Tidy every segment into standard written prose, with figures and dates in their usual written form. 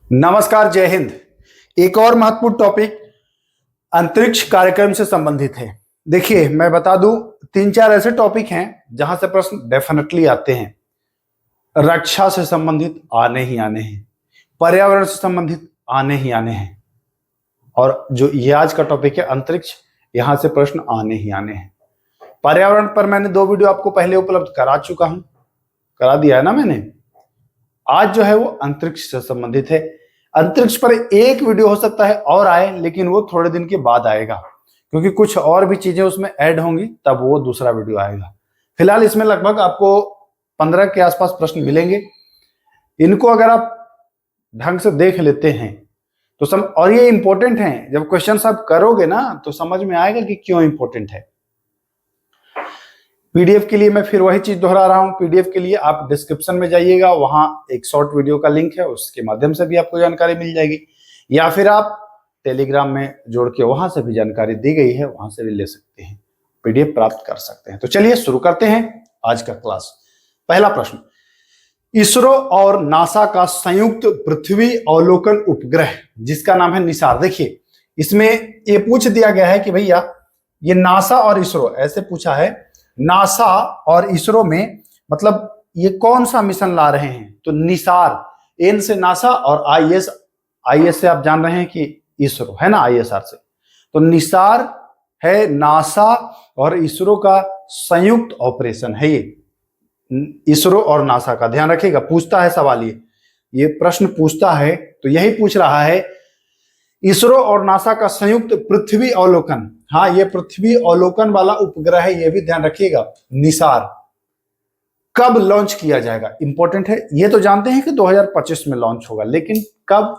नमस्कार, जय हिंद। एक और महत्वपूर्ण टॉपिक अंतरिक्ष कार्यक्रम से संबंधित है। देखिए, मैं बता दूं, 3-4 ऐसे टॉपिक हैं जहां से प्रश्न डेफिनेटली आते हैं। रक्षा से संबंधित आने ही आने हैं, पर्यावरण से संबंधित आने ही आने हैं, और जो ये आज का टॉपिक है अंतरिक्ष, यहां से प्रश्न आने ही आने हैं। पर्यावरण पर मैंने 2 वीडियो आपको पहले उपलब्ध करा चुका हूं, करा दिया है ना मैंने। आज जो है वो अंतरिक्ष से संबंधित है। अंतरिक्ष पर एक वीडियो हो सकता है और आए, लेकिन वो थोड़े दिन के बाद आएगा, क्योंकि कुछ और भी चीजें उसमें ऐड होंगी, तब वो दूसरा वीडियो आएगा। फिलहाल इसमें लगभग आपको 15 के आसपास प्रश्न मिलेंगे। इनको अगर आप ढंग से देख लेते हैं तो और ये इंपॉर्टेंट हैं। जब क्वेश्चन आप करोगे ना तो समझ में आएगा कि क्यों इंपॉर्टेंट है। पीडीएफ के लिए मैं फिर वही चीज दोहरा रहा हूं। पीडीएफ के लिए आप डिस्क्रिप्शन में जाइएगा, वहां एक शॉर्ट वीडियो का लिंक है, उसके माध्यम से भी आपको जानकारी मिल जाएगी, या फिर आप टेलीग्राम में जोड़ के वहां से भी जानकारी दी गई है, वहां से भी ले सकते हैं, पीडीएफ प्राप्त कर सकते हैं। तो चलिए शुरू करते हैं आज का क्लास। पहला प्रश्न, इसरो और नासा का संयुक्त पृथ्वी अवलोकन उपग्रह जिसका नाम है निसार। देखिए, इसमें ये पूछ दिया गया है कि भैया ये नासा और इसरो, ऐसे पूछा है, नासा और इसरो में मतलब ये कौन सा मिशन ला रहे हैं। तो निसार, एन से नासा और आईएस, आईएस से आप जान रहे हैं कि इसरो है ना, आईएसआर से। तो निसार है नासा और इसरो का संयुक्त ऑपरेशन है ये, इसरो और नासा का। ध्यान रखिएगा, पूछता है सवाल, ये प्रश्न पूछता है, तो यही पूछ रहा है, इसरो और नासा का संयुक्त पृथ्वी अवलोकन। हाँ, ये पृथ्वी अवलोकन वाला उपग्रह है, ये भी ध्यान रखिएगा। निसार कब लॉन्च किया जाएगा, इंपॉर्टेंट है। ये तो जानते हैं कि 2025 में लॉन्च होगा, लेकिन कब,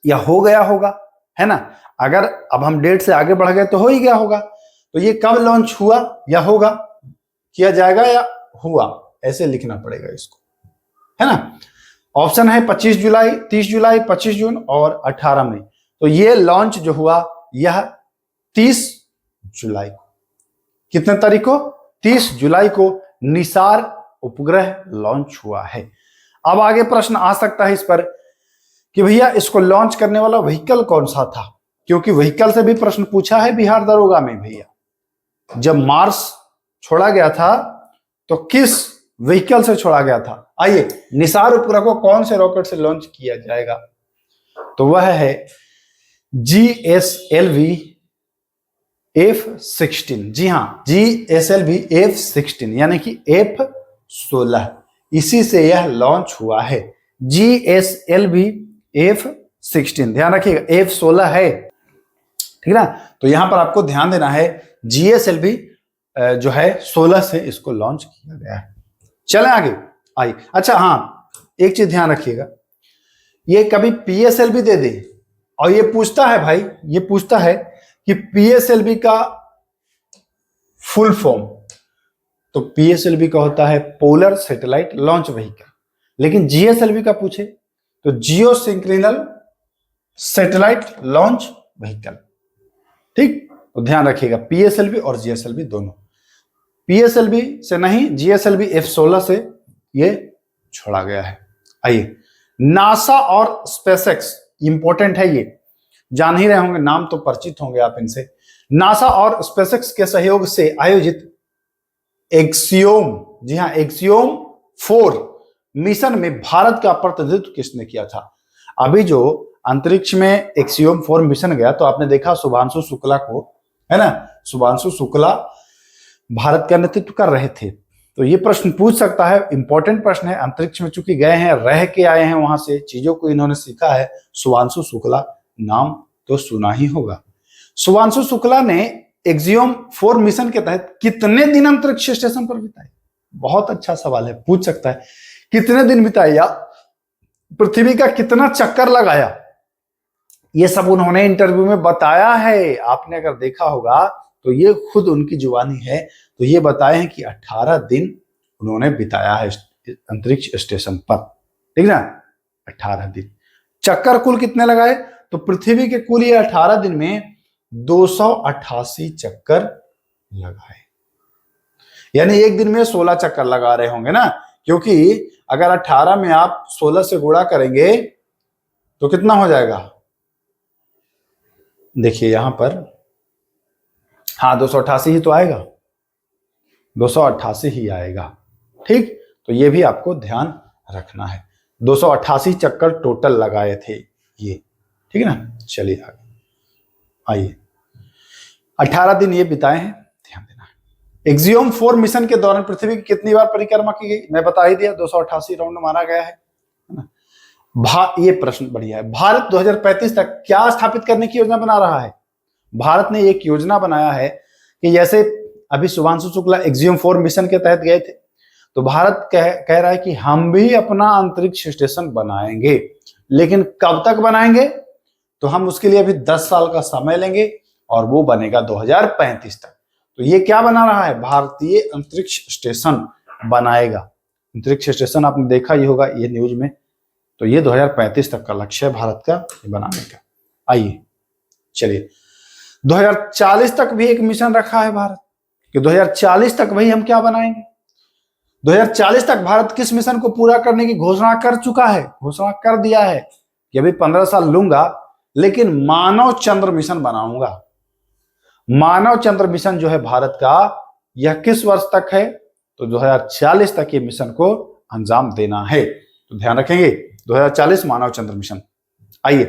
या हो गया होगा, है ना। अगर अब हम डेट से आगे बढ़ गए तो हो ही गया होगा। तो ये कब लॉन्च हुआ या होगा, किया जाएगा या हुआ, ऐसे लिखना पड़ेगा इसको, है ना। ऑप्शन है 25 जुलाई, 30 जुलाई, 25 जून और 18 मई। तो ये लॉन्च जो हुआ यह 30 जुलाई को, कितने तारीख को, 30 जुलाई को निसार उपग्रह लॉन्च हुआ है। अब आगे प्रश्न आ सकता है इस पर कि भैया इसको लॉन्च करने वाला व्हीकल कौन सा था, क्योंकि व्हीकल से भी प्रश्न पूछा है बिहार दरोगा में। भैया जब मार्स छोड़ा गया था तो किस व्हीकल से छोड़ा गया था। आइए, निसार उपग्रह को कौन से रॉकेट से लॉन्च किया जाएगा, तो वह है GSLV F-16। जी हां, GSLV F-16 यानी कि F-16, इसी से यह लॉन्च हुआ है। GSLV F-16, ध्यान रखिएगा, F-16 है, ठीक ना। तो यहां पर आपको ध्यान देना है, GSLV जो है 16 से इसको लॉन्च किया गया है। चलें आगे, आइए। अच्छा हाँ, एक चीज ध्यान रखिएगा, ये कभी PSLV दे दे और ये पूछता है भाई, ये पूछता है कि PSLV का फुल फॉर्म, तो PSLV का होता है पोलर सैटेलाइट लॉन्च व्हीकल, लेकिन GSLV का पूछे तो जियो सिंक्रोनस सैटेलाइट लॉन्च व्हीकल। ठीक, तो ध्यान रखिएगा, PSLV और GSLV दोनों। PSLV से नहीं, GSLV F-16 से ये छोड़ा गया है। आइए, नासा और स्पेसएक्स, इंपॉर्टेंट है, ये जान ही रहे होंगे, नाम तो परिचित होंगे आप इनसे। नासा और स्पेसएक्स के सहयोग से आयोजित एक्सियोम, जी हां, एक्सियोम 4 मिशन में भारत का प्रतिनिधित्व किसने किया था। अभी जो अंतरिक्ष में एक्सियोम 4 मिशन गया, तो आपने देखा शुभांशु शुक्ला को, है ना, शुभांशु शुक्ला भारत का नेतृत्व कर रहे थे। तो ये प्रश्न पूछ सकता है, इंपॉर्टेंट प्रश्न है। अंतरिक्ष में चूंकि गए हैं, रह के आए हैं, वहां से चीजों को इन्होंने सीखा है। शुभांशु शुक्ला नाम तो सुना ही होगा। शुभांशु शुक्ला ने एक्सियोम 4 मिशन के तहत कितने दिन अंतरिक्ष स्टेशन पर बिताए। बहुत अच्छा सवाल है, पूछ सकता है कितने दिन बिताए या पृथ्वी का कितना चक्कर लगाया। ये सब उन्होंने इंटरव्यू में बताया है, आपने अगर देखा होगा तो ये खुद उनकी जुबानी है। तो ये बताए हैं कि 18 दिन उन्होंने बिताया है अंतरिक्ष स्टेशन पर, ठीक ना, 18 दिन। चक्कर कुल कितने लगाए, तो पृथ्वी के कुल ये 18 दिन में 288 चक्कर लगाए, यानी एक दिन में 16 चक्कर लगा रहे होंगे ना, क्योंकि अगर 18 में आप 16 से गुणा करेंगे तो कितना हो जाएगा, देखिए यहां पर, हाँ 288 ही तो आएगा, 288 ही आएगा। ठीक, तो ये भी आपको ध्यान रखना है। 288 चक्कर टोटल लगाए थे ये, ठीक है ना। चलिए आगे आइए, 18 दिन ये बिताए हैं, ध्यान देना है। एक्सियोम 4 मिशन के दौरान पृथ्वी की कितनी बार परिक्रमा की गई, मैं बता ही दिया, 288 राउंड मारा गया है ना। ये प्रश्न बढ़िया है। भारत 2035 तक क्या स्थापित करने की योजना बना रहा है। भारत ने एक योजना बनाया है कि जैसे अभी शुभांशु शुक्ला एक्सियोम 4 मिशन के तहत गए थे, तो भारत कह रहा है कि हम भी अपना अंतरिक्ष स्टेशन बनाएंगे, लेकिन कब तक बनाएंगे, तो हम उसके लिए अभी 10 साल का समय लेंगे और वो बनेगा 2035 तक। तो ये क्या बना रहा है, भारतीय अंतरिक्ष स्टेशन बनाएगा। अंतरिक्ष स्टेशन आपने देखा ही होगा ये न्यूज में, तो ये 2035 तक का लक्ष्य है भारत का बनाने का। आइए चलिए, 2040 तक भी एक मिशन रखा है भारत कि 2040 तक वही हम क्या बनाएंगे। 2040 तक भारत किस मिशन को पूरा करने की घोषणा कर चुका है, घोषणा कर दिया है कि अभी 15 साल लूंगा, लेकिन मानव चंद्र मिशन बनाऊंगा। मानव चंद्र मिशन जो है भारत का, यह किस वर्ष तक है, तो 2040 तक ये मिशन को अंजाम देना है। तो ध्यान रखेंगे 2040 मानव चंद्र मिशन। आइए,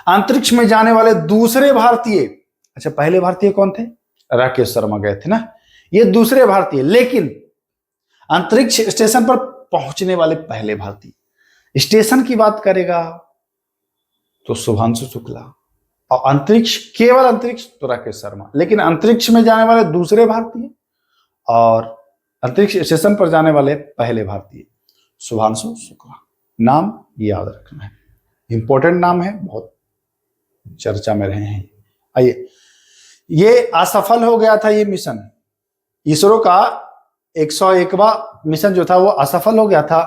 अंतरिक्ष में जाने वाले दूसरे भारतीय, अच्छा पहले भारतीय कौन थे, राकेश शर्मा गए थे ना, ये दूसरे भारतीय, लेकिन अंतरिक्ष स्टेशन पर पहुंचने वाले पहले भारतीय। स्टेशन की बात करेगा तो शुभांशु शुक्ला, और अंतरिक्ष, केवल अंतरिक्ष तो राकेश शर्मा, लेकिन अंतरिक्ष में जाने वाले दूसरे भारतीय और अंतरिक्ष स्टेशन पर जाने वाले पहले भारतीय शुभांशु शुक्ला। नाम याद रखना है, इंपॉर्टेंट नाम है, बहुत चर्चा में रहे हैं। आइए, ये असफल हो गया था ये मिशन, इसरो का 101वां मिशन जो था वो असफल हो गया था,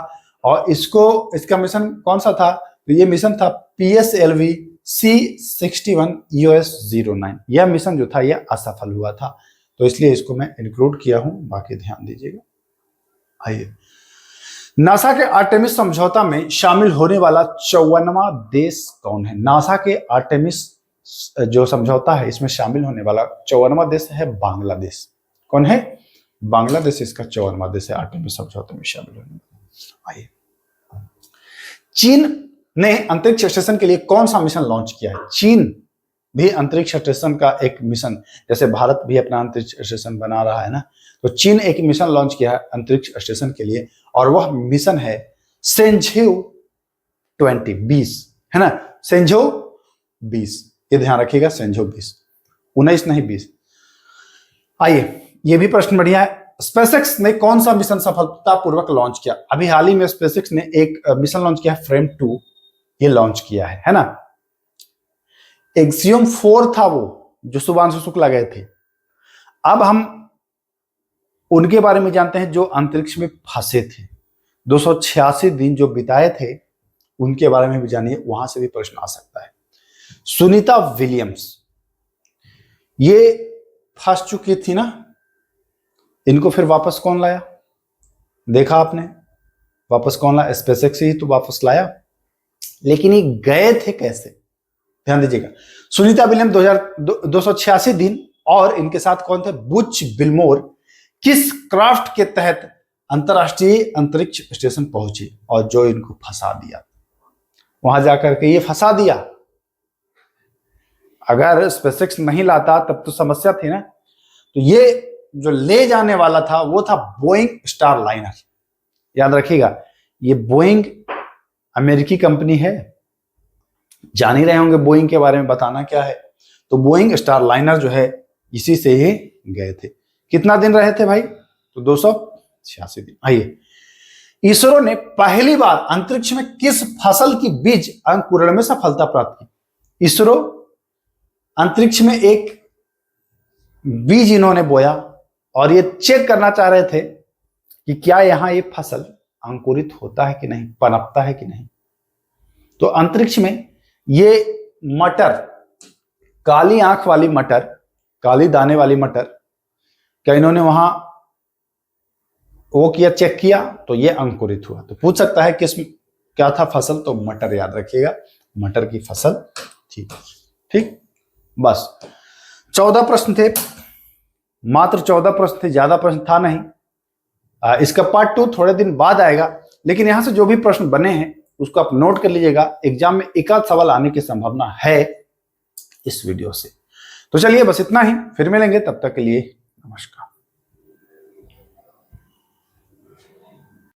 और इसका मिशन कौन सा था, तो ये मिशन था PSLV C61 EOS-09। यह मिशन जो था यह असफल हुआ था, तो इसलिए इसको मैं इंक्लूड किया हूं, बाकी ध्यान दीजिएगा। आइए, नासा के आर्टेमिस समझौता में शामिल होने वाला 54वां देश कौन है। नासा के आर्टेमिस जो समझौता है इसमें शामिल होने वाला 54वां देश है बांग्लादेश। कौन है, बांग्लादेश इसका 54वां देश है आर्टेमिस समझौते में शामिल होने वाला। आइए, चीन ने अंतरिक्ष स्टेशन के लिए कौन सा मिशन लॉन्च किया है। चीन भी अंतरिक्ष स्टेशन का एक मिशन, जैसे भारत भी अपना अंतरिक्ष स्टेशन बना रहा है ना, तो चीन एक मिशन लॉन्च किया है अंतरिक्ष स्टेशन के लिए, और वह मिशन है सेंझेउ 2020, है ना, सेंझेउ 20, ये ध्यान रखिएगा, सेंझेउ 20, 19 नहीं 20। आइए, ये भी प्रश्न बढ़िया है। स्पेसएक्स ने कौन सा मिशन सफलतापूर्वक लॉन्च किया। अभी हाल ही में स्पेसएक्स ने एक मिशन लॉन्च किया है, फ्रेम 2, ये लॉन्च किया है ना। एक्सियोम 4 था वो जो शुभांशु शुक्ला गए थे। अब हम उनके बारे में जानते हैं जो अंतरिक्ष में फंसे थे, 286 दिन जो बिताए थे, उनके बारे में भी जानिए, वहां से भी प्रश्न आ सकता है। सुनीता विलियम्स, ये फंस चुकी थी ना, इनको फिर वापस कौन लाया, देखा आपने, वापस कौन लाया, स्पेसएक्स ही तो वापस लाया, लेकिन ये गए थे कैसे, ध्यान दीजिएगा। सुनीता विलियम 286 दिन, और इनके साथ कौन थे, बुच विल्मोर, किस क्राफ्ट के तहत अंतरराष्ट्रीय अंतरिक्ष स्टेशन पहुंचे, और जो इनको फंसा दिया, वहां जाकर के ये फंसा दिया। अगर स्पेसएक्स नहीं लाता तब तो समस्या थी ना। तो ये जो ले जाने वाला था वो था बोइंग स्टार लाइनर, याद रखिएगा, ये बोइंग अमेरिकी कंपनी है, जान ही रहे होंगे बोइंग के बारे में, बताना क्या है। तो बोइंग स्टार लाइनर जो है इसी से ही गए थे। कितना दिन रहे थे भाई, तो 286 दिन। आइए, इसरो ने पहली बार अंतरिक्ष में किस फसल की बीज अंकुरण में सफलता प्राप्त की। इसरो अंतरिक्ष में एक बीज इन्होंने बोया और ये चेक करना चाह रहे थे कि क्या यहां ये फसल अंकुरित होता है कि नहीं, पनपता है कि नहीं। तो अंतरिक्ष में ये मटर, काली आंख वाली मटर, काली दाने वाली मटर, क्या इन्होंने वहां वो किया, चेक किया, तो ये अंकुरित हुआ। तो पूछ सकता है किस क्या था फसल? तो मटर, याद रखिएगा, मटर की फसल थी। ठीक, बस 14 प्रश्न थे, मात्र 14 प्रश्न थे, ज्यादा प्रश्न था नहीं। इसका पार्ट 2 थोड़े दिन बाद आएगा, लेकिन यहां से जो भी प्रश्न बने हैं उसको आप नोट कर लीजिएगा। एग्जाम में एक आध सवाल आने की संभावना है इस वीडियो से। तो चलिए बस इतना ही, फिर मिलेंगे, तब तक के लिए नमस्कार।